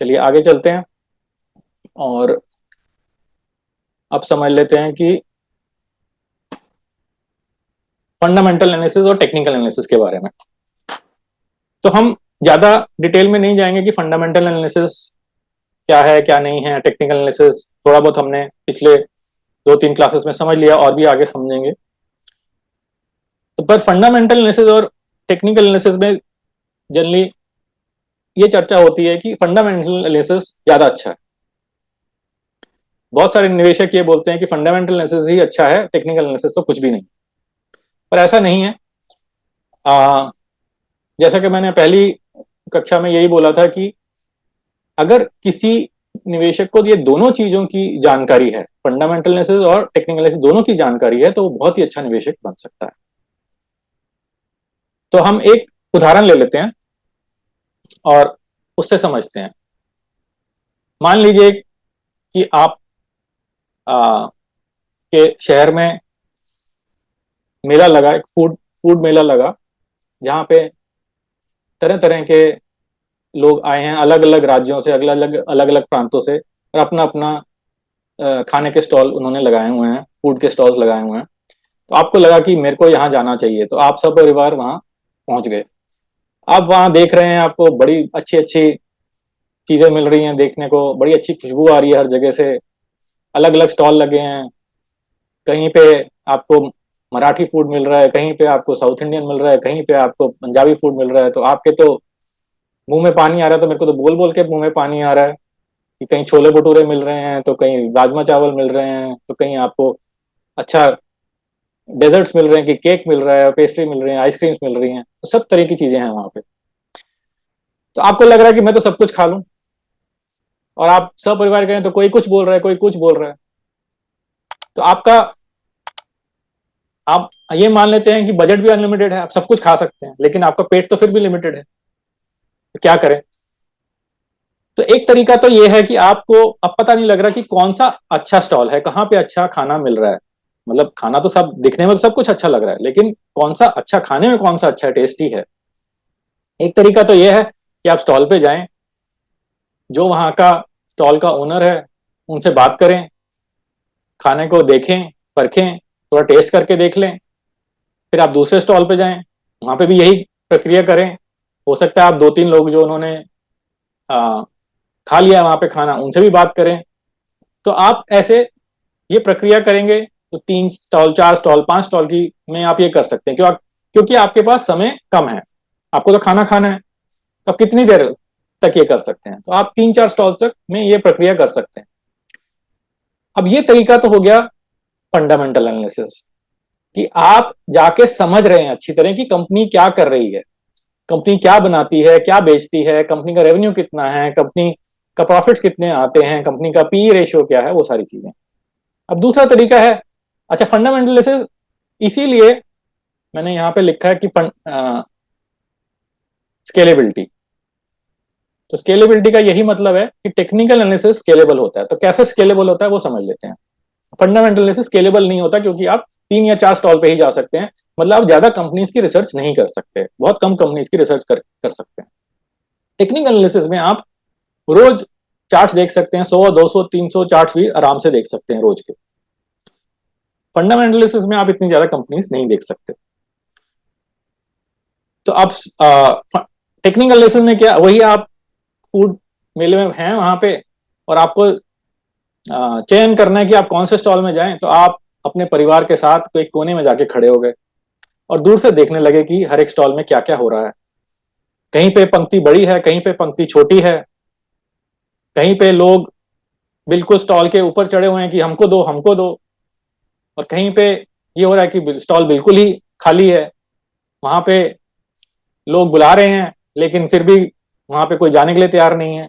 चलिए आगे चलते हैं और अब समझ लेते हैं कि फंडामेंटल एनालिसिस और टेक्निकल एनालिसिस के बारे में। तो हम ज्यादा डिटेल में नहीं जाएंगे कि फंडामेंटल एनालिसिस क्या है क्या नहीं है, टेक्निकल एनालिसिस थोड़ा बहुत हमने पिछले 2-3 क्लासेस में समझ लिया और भी आगे समझेंगे। तो पर फंडामेंटल एनालिसिस और टेक्निकल एनालिसिस में जनरली ये चर्चा होती है कि फंडामेंटल एनालिसिस ज्यादा अच्छा है। बहुत सारे निवेशक ये बोलते हैं कि फंडामेंटल एनालिसिस ही अच्छा है, टेक्निकल एनालिसिस तो कुछ भी नहीं। पर ऐसा नहीं है। आ, जैसा कि मैंने पहली कक्षा में यही बोला था कि अगर किसी निवेशक को ये दोनों चीजों की जानकारी है, फंडामेंटल एनालिसिस और टेक्निकल एनालिसिस दोनों की जानकारी है, तो वो बहुत ही अच्छा निवेशक बन सकता है। तो हम एक उदाहरण ले लेते हैं और उससे समझते हैं। मान लीजिए कि आप के शहर में मेला लगा, एक फूड फूड मेला लगा, जहाँ पे तरह तरह के लोग आए हैं, अलग अलग राज्यों से, अलग अलग प्रांतों से, और अपना अपना खाने के स्टॉल उन्होंने लगाए हुए हैं, फूड के स्टॉल्स लगाए हुए हैं। तो आपको लगा कि मेरे को यहाँ जाना चाहिए, तो आप सब परिवार वहां पहुंच गए। आप वहां देख रहे हैं, आपको बड़ी अच्छी अच्छी चीजें मिल रही हैं देखने को, बड़ी अच्छी खुशबू आ रही है हर जगह से, अलग अलग स्टॉल लगे हैं। कहीं पे आपको मराठी फूड मिल रहा है, कहीं पे आपको साउथ इंडियन मिल रहा है, कहीं पे आपको पंजाबी फूड मिल रहा है। तो आपके तो मुंह में पानी आ रहा है, तो मेरे को तो बोल बोल के मुंह में पानी आ रहा है कि कहीं छोले भटूरे मिल रहे हैं, तो कहीं राजमा चावल मिल रहे हैं, तो कहीं आपको अच्छा डेजर्ट्स मिल रहे हैं, कि केक मिल रहा है, पेस्ट्री मिल रही है, आइसक्रीम्स मिल रही हैं, तो सब तरह की चीजें हैं वहां पे। तो आपको लग रहा है कि मैं तो सब कुछ खा लूं, और आप सब परिवार गए तो कोई कुछ बोल रहा है, कोई कुछ बोल रहा है। तो आपका, आप ये मान लेते हैं कि बजट भी अनलिमिटेड है, आप सब कुछ खा सकते हैं, लेकिन आपका पेट तो फिर भी लिमिटेड है। तो क्या करें? तो एक तरीका तो ये है कि आपको अब पता नहीं लग रहा कि कौन सा अच्छा स्टॉल है, कहाँ पे अच्छा खाना मिल रहा है। मतलब खाना तो सब दिखने में तो सब कुछ अच्छा लग रहा है, लेकिन कौन सा अच्छा खाने में, कौन सा अच्छा टेस्टी है। एक तरीका तो यह है कि आप स्टॉल पे जाएं, जो वहां का स्टॉल का ओनर है उनसे बात करें, खाने को देखें, परखें, थोड़ा टेस्ट करके देख लें। फिर आप दूसरे स्टॉल पे जाएं, वहां पे भी यही प्रक्रिया करें। हो सकता है आप 2-3 लोग जो उन्होंने आ, खा लिया वहां पे खाना, उनसे भी बात करें। तो आप ऐसे ये प्रक्रिया करेंगे तो 3 स्टॉल, 4 स्टॉल, 5 स्टॉल की में आप ये कर सकते हैं। क्योंकि आपके पास समय कम है, आपको तो खाना खाना है। तो आप कितनी देर तक ये कर सकते हैं? तो आप 3-4 स्टॉल तक में ये प्रक्रिया कर सकते हैं। अब ये तरीका तो हो गया फंडामेंटल एनालिसिस, कि आप जाके समझ रहे हैं अच्छी तरह की कंपनी क्या कर रही है, कंपनी क्या बनाती है, क्या बेचती है, कंपनी का रेवेन्यू कितना है, कंपनी का प्रॉफिट्स कितने आते हैं, कंपनी का पी रेशियो क्या है, वो सारी चीजें। अब दूसरा तरीका है, अच्छा फंडामेंटल एनालिसिस, इसीलिए मैंने यहां पे लिखा है कि स्केलेबिलिटी। तो स्केलेबिलिटी का यही मतलब है कि टेक्निकल एनालिसिस स्केलेबल होता है। तो कैसे स्केलेबल होता है वो समझ लेते हैं। फंडामेंटल एनालिसिस स्केलेबल नहीं होता, क्योंकि आप 3 या 4 स्टॉल पे ही जा सकते हैं। मतलब आप ज्यादा कंपनीज की रिसर्च नहीं कर सकते, बहुत कम कंपनीज की रिसर्च कर सकते हैं। टेक्निकल एनालिसिस में आप रोज चार्ट्स देख सकते हैं, 100, 200, 300 चार्ट्स भी आराम से देख सकते हैं रोज के। फंडामेंटल एनालिसिस में आप इतनी ज्यादा कंपनीज नहीं देख सकते। तो आप टेक्निकल एनालिसिस में क्या, वही आप फूड मेले में हैं वहां पे, और आपको चयन करना है कि आप कौन से स्टॉल में जाएं। तो आप अपने परिवार के साथ कोई कोने में जाके खड़े हो गए और दूर से देखने लगे कि हर एक स्टॉल में क्या क्या हो रहा है। कहीं पे पंक्ति बड़ी है, कहीं पे पंक्ति छोटी है, कहीं पे लोग बिल्कुल स्टॉल के ऊपर चढ़े हुए हैं कि हमको दो, हमको दो। और कहीं पे ये हो रहा है कि स्टॉल बिल्कुल ही खाली है, वहां पे लोग बुला रहे हैं लेकिन फिर भी वहां पे कोई जाने के लिए तैयार नहीं है।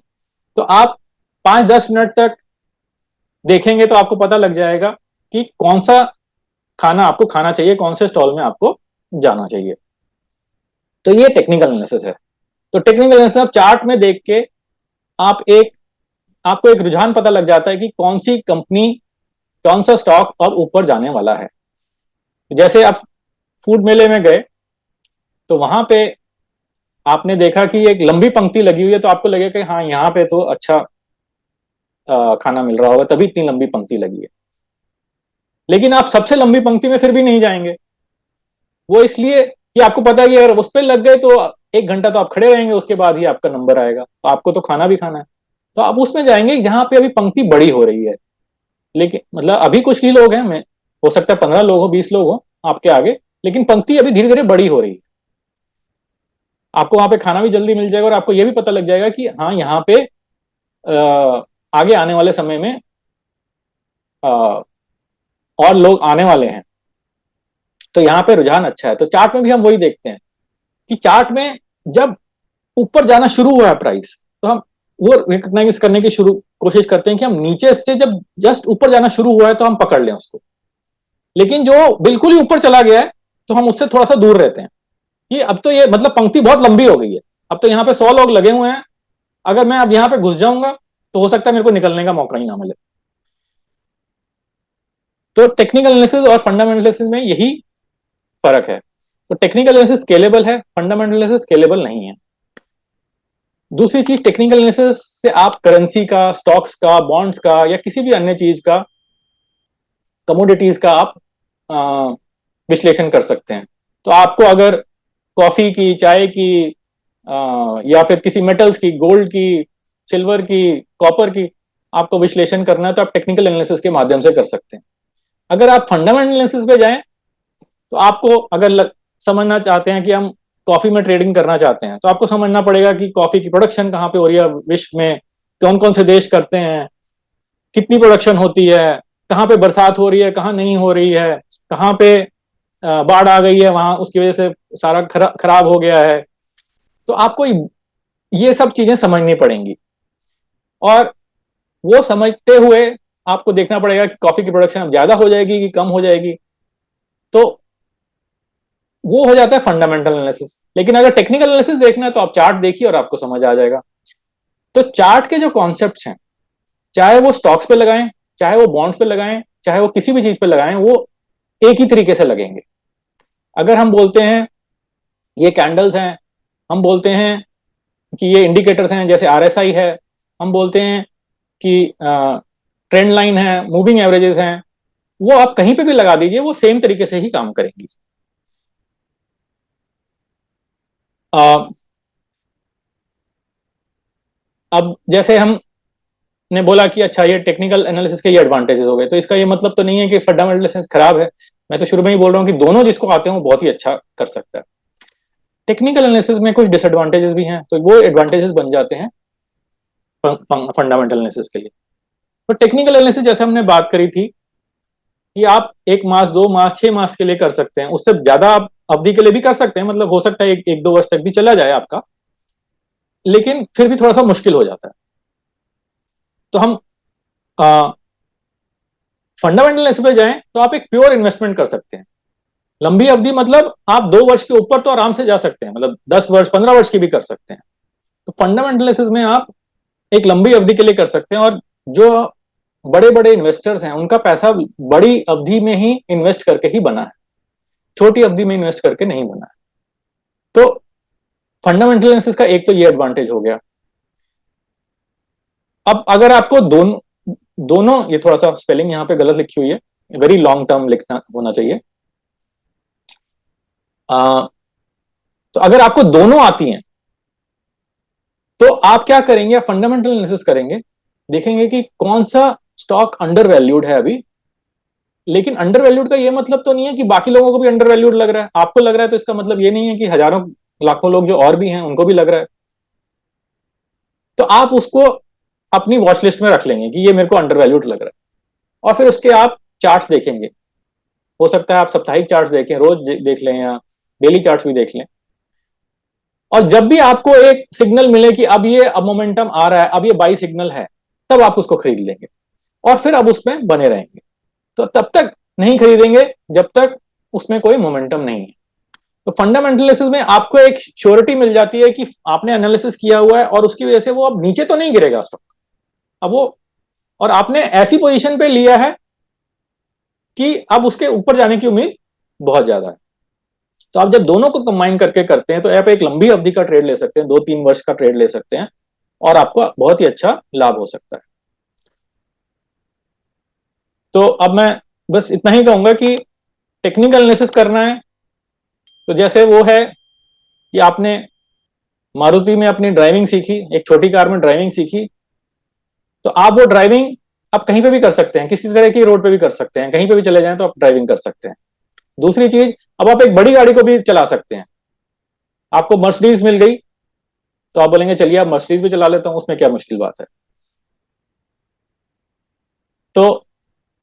तो आप 5-10 मिनट तक देखेंगे तो आपको पता लग जाएगा कि कौन सा खाना आपको खाना चाहिए, कौन से स्टॉल में आपको जाना चाहिए। तो ये टेक्निकल एनालिसिस है। तो टेक्निकल एनालिसिस आप चार्ट में देख के आप एक आपको एक रुझान पता लग जाता है कि कौन सी कंपनी, कौन सा स्टॉक और ऊपर जाने वाला है। जैसे आप फूड मेले में गए तो वहां पे आपने देखा कि एक लंबी पंक्ति लगी हुई है, तो आपको लगेगा कि हाँ यहाँ पे तो अच्छा खाना मिल रहा होगा, तभी इतनी लंबी पंक्ति लगी है। लेकिन आप सबसे लंबी पंक्ति में फिर भी नहीं जाएंगे। वो इसलिए कि आपको पता है कि अगर उस पर लग गए तो 1 घंटा तो आप खड़े रहेंगे, उसके बाद ही आपका नंबर आएगा, तो आपको तो खाना भी खाना है। तो आप उसमें जाएंगे जहां पे अभी पंक्ति बड़ी हो रही है। लेकिन मतलब अभी कुछ ही लोग हैं, मैं हो सकता है 15 लोग हो, 20 लोग हो आपके आगे, लेकिन पंक्ति अभी धीरे धीरे बड़ी हो रही है। आपको वहां पे खाना भी जल्दी मिल जाएगा, और आपको यह भी पता लग जाएगा कि हाँ यहाँ पे आगे आने वाले समय में आ, और लोग आने वाले हैं, तो यहाँ पे रुझान अच्छा है। तो चार्ट में भी हम वही देखते हैं कि चार्ट में जब ऊपर जाना शुरू हुआ है प्राइस, तो हम वो रिकॉग्नाइज करने की शुरू कोशिश करते हैं कि हम नीचे से जब जस्ट ऊपर जाना शुरू हुआ है तो हम पकड़ लें उसको। लेकिन जो बिल्कुल ही ऊपर चला गया है, तो हम उससे थोड़ा सा दूर रहते हैं कि अब तो ये मतलब पंक्ति बहुत लंबी हो गई है, अब तो यहाँ पे 100 लोग लगे हुए हैं, अगर मैं अब यहाँ पे घुस जाऊंगा तो हो सकता है मेरे को निकलने का मौका ही ना मिले। तो टेक्निकल एनालिसिस और फंडामेंटल एनालिसिस में यही फर्क है। तो टेक्निकल एनालिसिस स्केलेबल है, फंडामेंटल एनालिसिस स्केलेबल नहीं है। दूसरी चीज, टेक्निकल एनालिसिस से आप करेंसी का, स्टॉक्स का, बॉन्ड्स का, या किसी भी अन्य चीज का, कमोडिटीज का आप विश्लेषण कर सकते हैं। तो आपको अगर कॉफी की, चाय की, या फिर किसी मेटल्स की, गोल्ड की, सिल्वर की, कॉपर की आपको विश्लेषण करना है, तो आप टेक्निकल एनालिसिस के माध्यम से कर सकते हैं। अगर आप फंडामेंटल एनालिसिस पे जाएं, तो आपको अगर समझना चाहते हैं कि हम कॉफी में ट्रेडिंग करना चाहते हैं, तो आपको समझना पड़ेगा कि कॉफी की प्रोडक्शन कहाँ पे हो रही है विश्व में, कौन कौन से देश करते हैं, कितनी प्रोडक्शन होती है, कहाँ पे बरसात हो रही है, कहाँ नहीं हो रही है, कहाँ पे बाढ़ आ गई है वहां उसकी वजह से सारा खराब हो गया है। तो आपको ये सब चीजें समझनी पड़ेंगी, और वो समझते हुए आपको देखना पड़ेगा कि कॉफी की प्रोडक्शन अब ज्यादा हो जाएगी कि कम हो जाएगी। तो वो हो जाता है फंडामेंटल एनालिसिस। लेकिन अगर टेक्निकल एनालिसिस देखना है तो आप चार्ट देखिए और आपको समझ आ जाएगा। तो चार्ट के जो कॉन्सेप्ट्स हैं, चाहे वो स्टॉक्स पे लगाएं, चाहे वो बॉन्ड्स पे लगाएं, चाहे वो किसी भी चीज पे लगाएं, वो एक ही तरीके से लगेंगे। अगर हम बोलते हैं ये कैंडल्स हैं, हम बोलते हैं कि ये इंडिकेटर्स हैं जैसे आरएसआई है, हम बोलते हैं कि ट्रेंड लाइन है, मूविंग एवरेजेस हैं, वो आप कहीं पे भी लगा दीजिए, वो सेम तरीके से ही काम करेंगी। अब जैसे हम ने बोला कि अच्छा ये टेक्निकल एनालिसिस के ये एडवांटेजेस हो गए, तो इसका ये मतलब तो नहीं है कि फंडामेंटल एनालिसिस खराब है। मैं तो शुरू में ही बोल रहा हूँ कि दोनों जिसको आते हैं वो बहुत ही अच्छा कर सकता है। टेक्निकल एनालिसिस में कुछ डिसएडवांटेजेस भी हैं, तो वो एडवांटेजेस बन जाते हैं फंडामेंटल एनालिसिस के लिए। तो टेक्निकल एनालिसिस जैसे हमने बात करी थी कि आप 1 मास, 2 मास, 6 मास के लिए कर सकते हैं, उससे ज्यादा आप अवधि के लिए भी कर सकते हैं, मतलब हो सकता है 1-2 वर्ष तक भी चला जाए आपका, लेकिन फिर भी थोड़ा सा मुश्किल हो जाता है। तो हम फंडामेंटल एनालिसिस पे जाएं तो आप एक प्योर इन्वेस्टमेंट कर सकते हैं। लंबी अवधि मतलब आप 2 वर्ष के ऊपर तो आराम से जा सकते हैं, मतलब 10 वर्ष, 15 वर्ष की भी कर सकते हैं। तो फंडामेंटल एनालिसिस में आप एक लंबी अवधि के लिए कर सकते हैं, और जो बड़े बड़े इन्वेस्टर्स हैं उनका पैसा बड़ी अवधि में ही इन्वेस्ट करके ही बना है, छोटी अवधि में इन्वेस्ट करके नहीं बना है। तो फंडामेंटल एनालिसिस का एक तो ये एडवांटेज हो गया। अब अगर आपको दोनों दोनों ये थोड़ा सा स्पेलिंग यहाँ पे गलत लिखी हुई है, वेरी लॉन्ग टर्म लिखना होना चाहिए। तो अगर आपको दोनों आती हैं तो आप क्या करेंगे, फंडामेंटल एनालिसिस करेंगे, देखेंगे कि कौन सा स्टॉक अंडर वैल्यूड है अभी। लेकिन अंडर वैल्यूड का ये मतलब तो नहीं है कि बाकी लोगों को भी अंडर वैल्यूड लग रहा है। आपको लग रहा है तो इसका मतलब ये नहीं है कि हजारों लाखों लोग जो और भी हैं उनको भी लग रहा है। तो आप उसको अपनी वॉच लिस्ट में रख लेंगे कि ये मेरे को अंडर वैल्यूड लग रहा है, और फिर उसके आप चार्ट्स देखेंगे। हो सकता है आप साप्ताहिक चार्ट्स देखें, रोज देख लें, या डेली चार्ट्स भी देख लें। और जब भी आपको एक सिग्नल मिले कि अब मोमेंटम आ रहा है, अब ये बाई सिग्नल है, तब आप उसको खरीद लेंगे, और फिर अब उसमें बने रहेंगे। तो तब तक नहीं खरीदेंगे जब तक उसमें कोई मोमेंटम नहीं है। तो फंडामेंटल एनालिसिस में आपको एक श्योरिटी मिल जाती है कि आपने एनालिसिस किया हुआ है, और उसकी वजह से वो अब नीचे तो नहीं गिरेगा स्टॉक। अब वो, और आपने ऐसी पोजीशन पे लिया है कि अब उसके ऊपर जाने की उम्मीद बहुत ज्यादा है। तो आप जब दोनों को कंबाइन करके करते हैं तो आप एक लंबी अवधि का ट्रेड ले सकते हैं, 2-3 वर्ष का ट्रेड ले सकते हैं और आपको बहुत ही अच्छा लाभ हो सकता है। तो अब मैं बस इतना ही कहूंगा कि टेक्निकल एनालिसिस करना है तो जैसे वो है कि आपने मारुति में अपनी ड्राइविंग सीखी, एक छोटी कार में ड्राइविंग सीखी, तो आप वो ड्राइविंग आप कहीं पे भी कर सकते हैं, किसी तरह की रोड पे भी कर सकते हैं, कहीं पे भी चले जाएं तो आप ड्राइविंग कर सकते हैं। दूसरी चीज, अब आप एक बड़ी गाड़ी को भी चला सकते हैं। आपको मर्सिडीज मिल गई तो आप बोलेंगे चलिए आप मर्सिडीज भी चला लेता हूं, उसमें क्या मुश्किल बात है। तो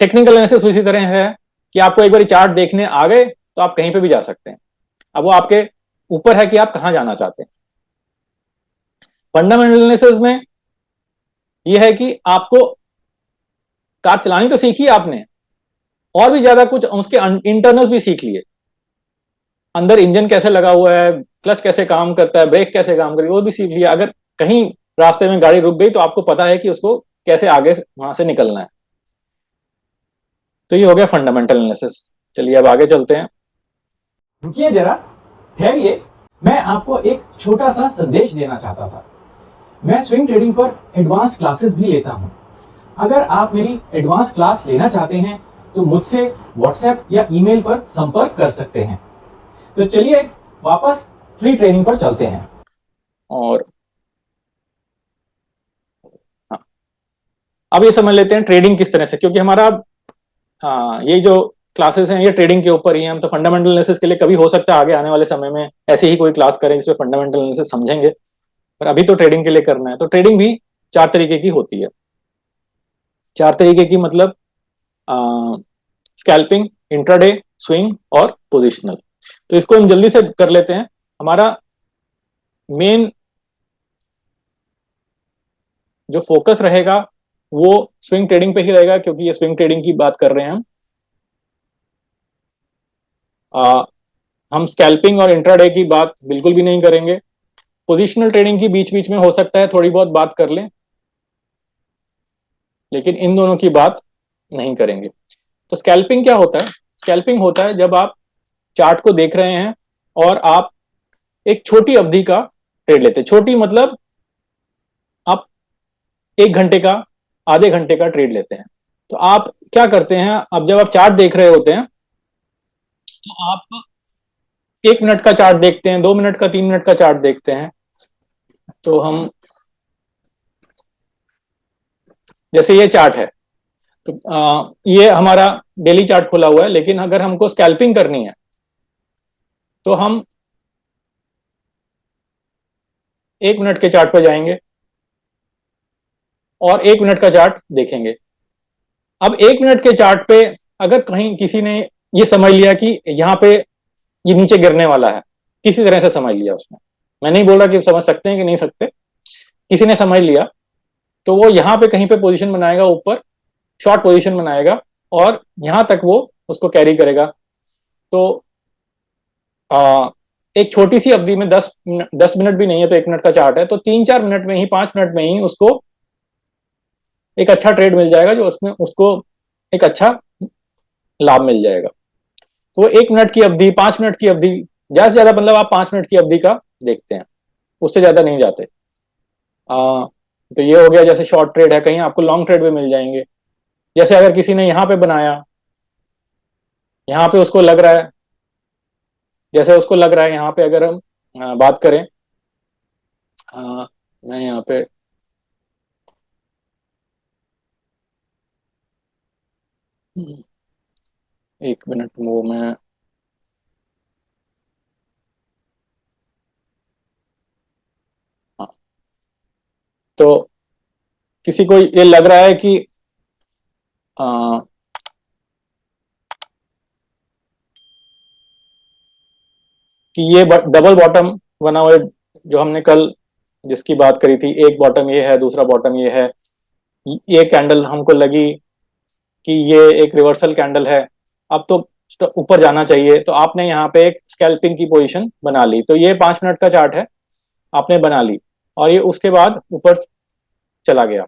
टेक्निकल एनालिसिस उसी तरह है कि आपको एक बार चार्ट देखने आ गए तो आप कहीं पे भी जा सकते हैं। अब वो आपके ऊपर है कि आप कहां जाना चाहते हैं। फंडामेंटल एनालिसिस में यह है कि आपको कार चलानी तो सीखी आपने, और भी ज्यादा कुछ उसके इंटरनल्स भी सीख लिए। अंदर इंजन कैसे लगा हुआ है, क्लच कैसे काम करता है, ब्रेक कैसे काम करती है, वो भी सीख लिया। अगर कहीं रास्ते में गाड़ी रुक गई तो आपको पता है कि उसको कैसे आगे वहां से निकलना है। तो ये हो गया फंडामेंटल एनालिसिस। चलिए अब आगे चलते हैं। रुकिए जरा, ठहरिए। मैं आपको एक छोटा सा संदेश देना चाहता था। मैं स्विंग ट्रेडिंग पर एडवांस क्लासेस भी लेता हूं। अगर आप मेरी एडवांस क्लास लेना चाहते हैं तो मुझसे व्हाट्सएप या ईमेल पर संपर्क कर सकते हैं। तो चलिए वापस फ्री ट्रेनिंग पर चलते हैं। और हाँ, अब ये समझ लेते हैं ट्रेडिंग किस तरह से, क्योंकि हमारा ये जो क्लासेस हैं ये ट्रेडिंग के ऊपर ही हैं। हम तो फंडामेंटल एनालिसिस के लिए कभी हो सकता है आगे आने वाले समय में ऐसे ही कोई क्लास करें जिसमें फंडामेंटल एनालिसिस समझेंगे, पर अभी तो ट्रेडिंग के लिए करना है। तो ट्रेडिंग भी 4 तरीके की होती है। 4 तरीके की मतलब स्कैल्पिंग, इंट्राडे, स्विंग और पोजिशनल। तो इसको हम जल्दी से कर लेते हैं। हमारा मेन जो फोकस रहेगा वो स्विंग ट्रेडिंग पे ही रहेगा, क्योंकि ये स्विंग ट्रेडिंग की बात कर रहे हैं हम। हम स्कैल्पिंग और इंट्राडे की बात बिल्कुल भी नहीं करेंगे। पोजिशनल ट्रेडिंग की बीच बीच में हो सकता है थोड़ी बहुत बात कर लें, लेकिन इन दोनों की बात नहीं करेंगे। तो स्कैल्पिंग क्या होता है? स्कैल्पिंग होता है जब आप चार्ट को देख रहे हैं और आप एक छोटी अवधि का ट्रेड लेते हैं। छोटी मतलब आप 1 घंटे का, आधे घंटे का ट्रेड लेते हैं। तो आप क्या करते हैं, अब जब आप चार्ट देख रहे होते हैं तो आप 1 मिनट का चार्ट देखते हैं, 2 मिनट का, 3 मिनट का चार्ट देखते हैं। तो हम जैसे ये चार्ट है तो ये हमारा डेली चार्ट खुला हुआ है, लेकिन अगर हमको स्कैल्पिंग करनी है तो हम 1 मिनट के चार्ट पर जाएंगे और 1 मिनट का चार्ट देखेंगे। अब 1 मिनट के चार्ट पे अगर कहीं किसी ने ये समझ लिया कि यहाँ पे ये नीचे गिरने वाला है, किसी तरह से समझ लिया उसने, मैं नहीं बोल रहा कि समझ सकते हैं कि नहीं सकते, किसी ने समझ लिया, तो वो यहाँ पे कहीं पे पोजीशन बनाएगा, ऊपर शॉर्ट पोजीशन बनाएगा और यहां तक वो उसको कैरी करेगा। तो आ, एक छोटी सी अवधि में 10 मिनट भी नहीं है तो 1 मिनट का चार्ट है, तो 3-4 मिनट में ही, 5 मिनट में ही उसको एक अच्छा ट्रेड मिल जाएगा, जो उसमें उसको एक अच्छा लाभ मिल जाएगा। तो 1 मिनट की अवधि, 5 मिनट की अवधि, ज्यादा से ज्यादा मतलब आप 5 मिनट की अवधि का देखते हैं, उससे ज्यादा नहीं जाते। तो ये हो गया जैसे शॉर्ट ट्रेड है। कहीं आपको लॉन्ग ट्रेड भी मिल जाएंगे। जैसे अगर किसी ने यहाँ पे बनाया, यहाँ पे उसको लग रहा है, जैसे उसको लग रहा है यहाँ पे, अगर हम बात करें, मैं यहाँ पे 1 मिनट वो मैं हाँ, तो किसी को ये लग रहा है कि आ, कि ये डबल बॉटम बना हुआ है, जो हमने कल जिसकी बात करी थी, एक बॉटम ये है, दूसरा बॉटम ये है। ये कैंडल हमको लगी कि ये एक रिवर्सल कैंडल है, अब तो ऊपर जाना चाहिए, तो आपने यहाँ पे एक स्कैल्पिंग की पोजीशन बना ली। तो ये 5 मिनट का चार्ट है, आपने बना ली और ये उसके बाद ऊपर चला गया।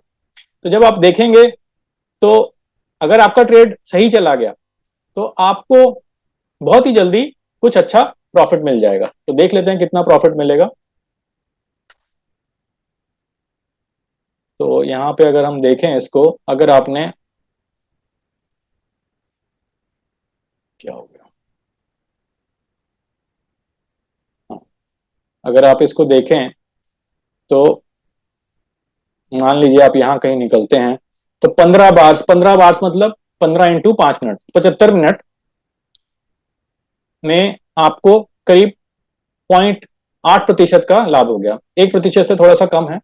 तो जब आप देखेंगे तो अगर आपका ट्रेड सही चला गया तो आपको बहुत ही जल्दी कुछ अच्छा प्रॉफिट मिल जाएगा। तो देख लेते हैं कितना प्रॉफिट मिलेगा। तो यहाँ पे अगर हम देखें इसको, अगर आपने, क्या हो गया, हाँ, अगर आप इसको देखें तो मान लीजिए आप यहाँ कहीं निकलते हैं, तो 15 बार्स, 15 बार्स मतलब 15 × 5 मिनट, 75 मिनट में आपको करीब 0.8% का लाभ हो गया। 1% से थोड़ा सा कम है,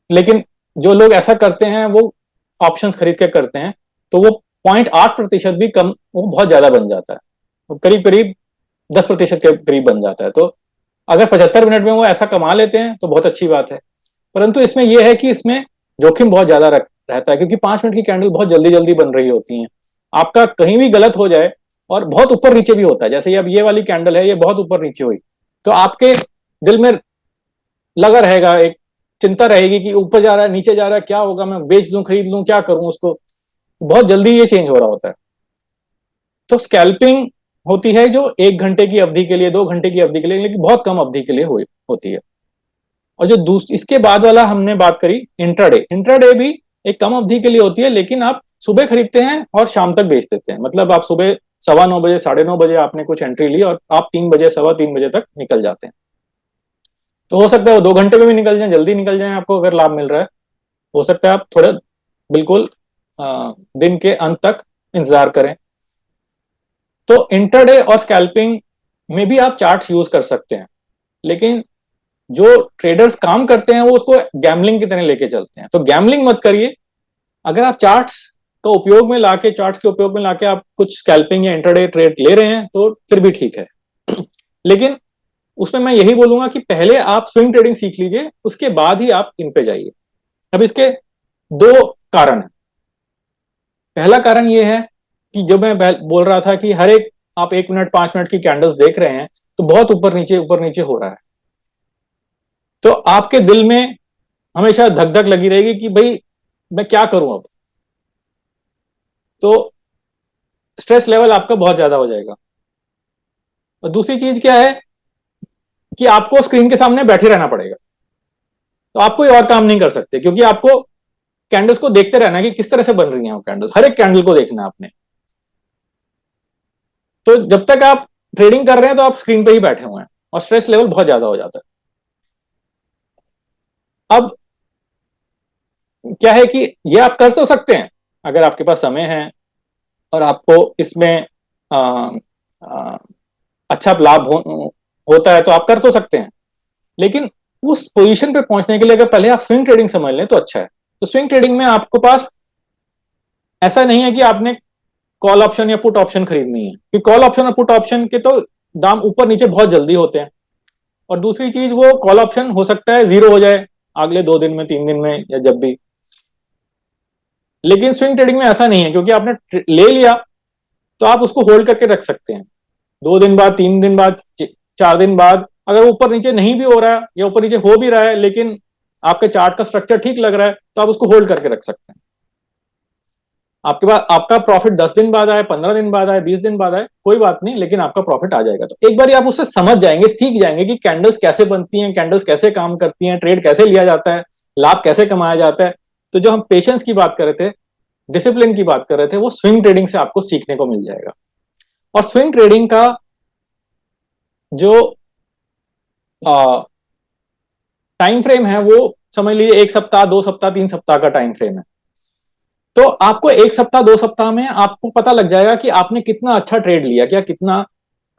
लेकिन जो लोग ऐसा करते हैं वो ऑप्शंस खरीद के करते हैं, तो वो 0.8% भी कम, वो बहुत ज्यादा बन जाता है, वो करीब करीब 10% के करीब बन जाता है। तो अगर 75 मिनट में वो ऐसा कमा लेते हैं तो बहुत अच्छी बात है। परंतु इसमें यह है कि इसमें जोखिम बहुत ज्यादा रहता है, क्योंकि 5 मिनट की कैंडल बहुत जल्दी जल्दी बन रही होती है। आपका कहीं भी गलत हो जाए, और बहुत ऊपर नीचे भी होता है, जैसे अब ये वाली कैंडल है, ये बहुत ऊपर नीचे हुई, तो आपके दिल में लगा रहेगा, एक चिंता रहेगी कि ऊपर जा रहा है नीचे जा रहा है, क्या होगा, मैं बेच दूं खरीद लूं, क्या करूं उसको। बहुत जल्दी ये चेंज हो रहा होता है। तो स्कैल्पिंग होती है जो 1 घंटे की अवधि के लिए, 2 घंटे की अवधि के लिए, लेकिन बहुत कम अवधि के लिए होती है। और जो इसके बाद वाला हमने बात करी, इंट्राडे, इंट्राडे भी एक कम अवधि के लिए होती है, लेकिन आप सुबह खरीदते हैं और शाम तक बेच देते हैं। मतलब आप सुबह 9:15 बजे, 9:30 बजे आपने कुछ एंट्री ली और आप 3 बजे, 3:15 बजे तक निकल जाते हैं। तो हो सकता है वो 2 घंटे में भी निकल जाए, जल्दी निकल जाए, आपको अगर लाभ मिल रहा है। हो सकता है आप थोड़ा बिल्कुल दिन के अंत तक इंतजार करें। तो इंटरडे और स्कैल्पिंग में भी आप चार्ट्स यूज कर सकते हैं, लेकिन जो ट्रेडर्स काम करते हैं वो उसको गैम्बलिंग की तरह लेके चलते हैं। तो गैम्बलिंग मत करिए। अगर आप चार्ट्स का उपयोग में लाके, चार्ट्स के उपयोग में लाके आप कुछ स्कैल्पिंग या इंटरडे ट्रेड ले रहे हैं तो फिर भी ठीक है। लेकिन उसमें मैं यही बोलूंगा कि पहले आप स्विंग ट्रेडिंग सीख लीजिए, उसके बाद ही आप इन पे जाइए। अब इसके दो कारण है। पहला कारण यह है कि जो मैं बोल रहा था कि हर एक, आप 1 मिनट 5 मिनट की कैंडल्स देख रहे हैं तो बहुत ऊपर नीचे हो रहा है, तो आपके दिल में हमेशा धक धक लगी रहेगी कि भाई मैं क्या करूं अब। तो स्ट्रेस लेवल आपका बहुत ज्यादा हो जाएगा। और दूसरी चीज क्या है कि आपको स्क्रीन के सामने बैठे रहना पड़ेगा, तो आप कोई और काम नहीं कर सकते, क्योंकि आपको कैंडल्स को देखते रहना है कि किस तरह से बन रही हैं वो कैंडल्स, हर एक कैंडल को देखना है आपने। तो जब तक आप ट्रेडिंग कर रहे हैं तो आप स्क्रीन पे ही बैठे हुए हैं, और स्ट्रेस लेवल बहुत ज्यादा हो जाता है। अब क्या है कि ये आप कर तो सकते हैं, अगर आपके पास समय है और आपको इसमें आ, आ, अच्छा लाभ होता है तो आप कर तो सकते हैं। लेकिन उस पोजीशन पे पहुंचने के लिए अगर पहले आप स्विंग ट्रेडिंग समझ लें तो अच्छा है। तो स्विंग ट्रेडिंग में आपके पास ऐसा नहीं है कि आपने कॉल ऑप्शन या पुट ऑप्शन खरीदनी है, क्योंकि कॉल ऑप्शन और पुट ऑप्शन के तो दाम ऊपर नीचे बहुत जल्दी होते हैं। और दूसरी चीज, वो कॉल ऑप्शन हो सकता है जीरो हो जाए अगले 2 दिन में, 3 दिन में, या जब भी। लेकिन स्विंग ट्रेडिंग में ऐसा नहीं है, क्योंकि आपने ले लिया तो आप उसको होल्ड करके रख सकते हैं। 2 दिन बाद, 3 दिन बाद, 4 दिन बाद, अगर ऊपर नीचे नहीं भी हो रहा है या ऊपर नीचे हो भी रहा है, लेकिन आपके चार्ट का स्ट्रक्चर ठीक लग रहा है, तो आप उसको होल्ड करके रख सकते हैं। आपके पास आपका प्रॉफिट 10 दिन बाद आए, 15 दिन बाद आए, 20 दिन बाद आए, कोई बात नहीं, लेकिन आपका प्रॉफिट आ जाएगा। तो एक बार आप उससे समझ जाएंगे, सीख जाएंगे कि कैंडल्स कैसे बनती हैं, कैंडल्स कैसे काम करती हैं, ट्रेड कैसे लिया जाता है, लाभ कैसे कमाया जाता है। तो जो हम पेशेंस की बात कर रहे थे, डिसिप्लिन की बात कर रहे थे, वो स्विंग ट्रेडिंग से आपको सीखने को मिल जाएगा। और स्विंग ट्रेडिंग का जो टाइम फ्रेम है वो समझ लीजिए 1 सप्ताह, 2 सप्ताह, 3 सप्ताह का टाइम फ्रेम है। तो आपको 1 सप्ताह, 2 सप्ताह में आपको पता लग जाएगा कि आपने कितना अच्छा ट्रेड लिया, क्या कितना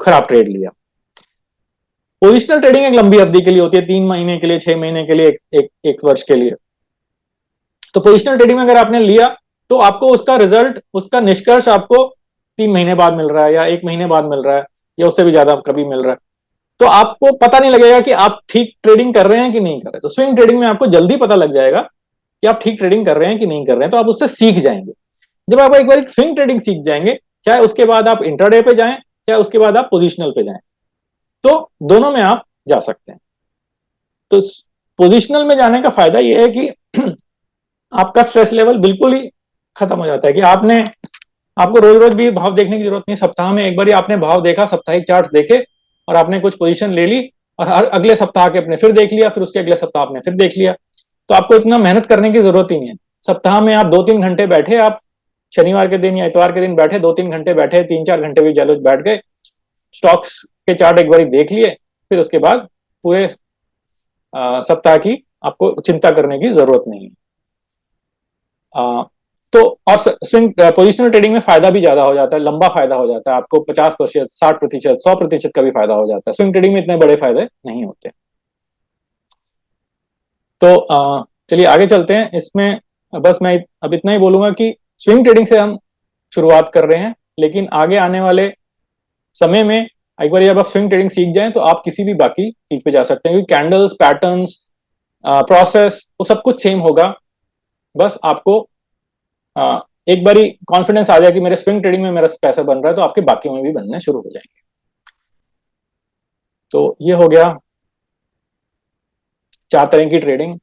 खराब ट्रेड लिया। पोजिशनल ट्रेडिंग एक लंबी अवधि के लिए होती है, 3 महीने के लिए, 6 महीने के लिए, एक वर्ष के लिए। तो पोजिशनल ट्रेडिंग में अगर आपने लिया तो आपको उसका रिजल्ट, उसका निष्कर्ष आपको 3 महीने बाद मिल रहा है, या 1 महीने बाद मिल रहा है, या उससे भी ज्यादा कभी मिल रहा है। तो आपको पता नहीं लगेगा कि आप ठीक ट्रेडिंग कर रहे हैं कि नहीं कर रहे। तो स्विंग ट्रेडिंग में आपको जल्दी पता लग जाएगा कि आप ठीक ट्रेडिंग कर रहे हैं कि नहीं कर रहे हैं, तो आप उससे सीख जाएंगे। जब आप एक बार स्विंग ट्रेडिंग सीख जाएंगे, चाहे उसके बाद आप इंट्राडे पे जाएं, चाहे उसके बाद आप पोजिशनल पे जाएं, तो दोनों में आप जा सकते हैं। तो पोजिशनल में जाने का फायदा यह है कि आपका स्ट्रेस लेवल बिल्कुल ही खत्म हो जाता है, कि आपको रोज रोज भी भाव देखने की जरूरत नहीं। सप्ताह में एक बार ही आपने भाव देखा, साप्ताहिक चार्ट देखे, और आपने कुछ पोजीशन ले ली और हर अगले सप्ताह के अपने फिर देख लिया, फिर उसके अगले सप्ताह आपने फिर देख लिया। तो आपको इतना मेहनत करने की जरूरत ही नहीं है। सप्ताह में आप 2-3 घंटे बैठे, आप शनिवार के दिन या इतवार के दिन बैठे, 2-3 घंटे बैठे, 3-4 घंटे भी चलो बैठ गए, स्टॉक्स के चार्ट एक बार देख लिए, फिर उसके बाद पूरे सप्ताह की आपको चिंता करने की जरूरत नहीं है। तो और स्विंग पोजिशनल ट्रेडिंग में फायदा भी ज्यादा हो जाता है, लंबा फायदा हो जाता है, आपको 50%, 60%, 100% का भी फायदा हो जाता है। स्विंग ट्रेडिंग में इतने बड़े फायदे नहीं होते। तो चलिए आगे चलते हैं। इसमें बस मैं अब इतना ही बोलूंगा कि स्विंग ट्रेडिंग से हम शुरुआत कर रहे हैं, लेकिन आगे आने वाले समय में एक बार जब आप स्विंग ट्रेडिंग सीख जाएं तो आप किसी भी बाकी चीज पे जा सकते हैं, क्योंकि कैंडल्स, पैटर्न्स, प्रोसेस वो सब कुछ सेम होगा। बस आपको एक बारी कॉन्फिडेंस आ जाए कि मेरे स्विंग ट्रेडिंग में मेरा पैसा बन रहा है, तो आपके बाकी में भी बनने शुरू हो जाएंगे। तो ये हो गया 4 तरह की ट्रेडिंग।